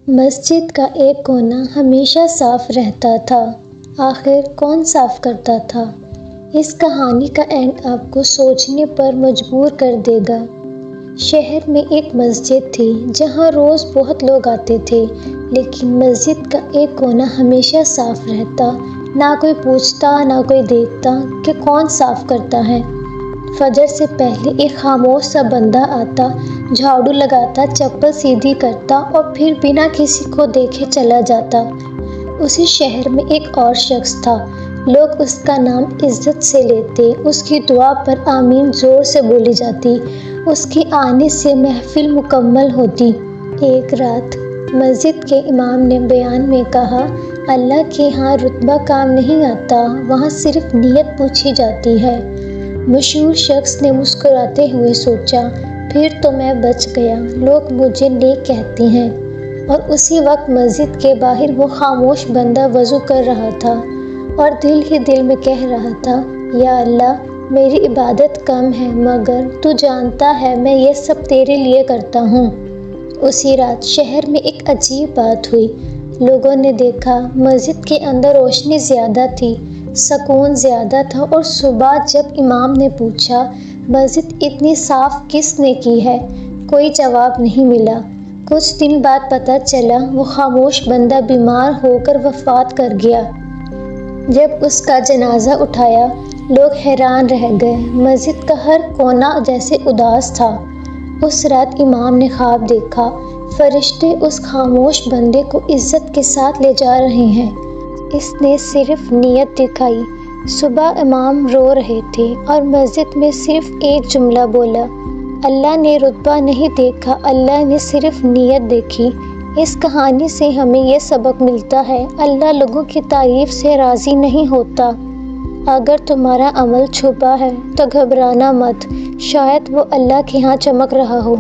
مسجد کا ایک کونا ہمیشہ صاف رہتا تھا۔ آخر کون صاف کرتا تھا؟ اس کہانی کا اینڈ آپ کو سوچنے پر مجبور کر دے گا۔ شہر میں ایک مسجد تھی جہاں روز بہت لوگ آتے تھے، لیکن مسجد کا ایک کونا ہمیشہ صاف رہتا۔ نہ کوئی پوچھتا، نہ کوئی دیکھتا کہ کون صاف کرتا ہے۔ فجر سے پہلے ایک خاموش سا بندہ آتا، جھاڑو لگاتا، چپل سیدھی کرتا اور پھر بنا کسی کو دیکھے چلا جاتا۔ اسی شہر میں ایک اور شخص تھا۔ لوگ اس کا نام عزت سے لیتے، اس کی دعا پر آمین زور سے بولی جاتی، اس کے آنے سے محفل مکمل ہوتی۔ ایک رات مسجد کے امام نے بیان میں کہا، اللہ کے ہاں رتبہ کام نہیں آتا، وہاں صرف نیت پوچھی جاتی ہے۔ مشہور شخص نے مسکراتے ہوئے سوچا، پھر تو میں بچ گیا، لوگ مجھے نیک کہتے ہیں۔ اور اسی وقت مسجد کے باہر وہ خاموش بندہ وضو کر رہا تھا اور دل ہی دل میں کہہ رہا تھا، یا اللہ، میری عبادت کم ہے مگر تو جانتا ہے میں یہ سب تیرے لیے کرتا ہوں۔ اسی رات شہر میں ایک عجیب بات ہوئی۔ لوگوں نے دیکھا مسجد کے اندر روشنی زیادہ تھی، سکون زیادہ تھا، اور صبح جب امام نے پوچھا، مسجد اتنی صاف کس نے کی ہے، کوئی جواب نہیں ملا۔ کچھ دن بعد پتہ چلا وہ خاموش بندہ بیمار ہو کر وفات کر گیا۔ جب اس کا جنازہ اٹھایا، لوگ حیران رہ گئے، مسجد کا ہر کونا جیسے اداس تھا۔ اس رات امام نے خواب دیکھا، فرشتے اس خاموش بندے کو عزت کے ساتھ لے جا رہے ہیں۔ اس نے صرف نیت دکھائی۔ صبح امام رو رہے تھے اور مسجد میں صرف ایک جملہ بولا، اللہ نے رتبہ نہیں دیکھا، اللہ نے صرف نیت دیکھی۔ اس کہانی سے ہمیں یہ سبق ملتا ہے، اللہ لوگوں کی تعریف سے راضی نہیں ہوتا۔ اگر تمہارا عمل چھپا ہے تو گھبرانا مت، شاید وہ اللہ کے ہاں چمک رہا ہو۔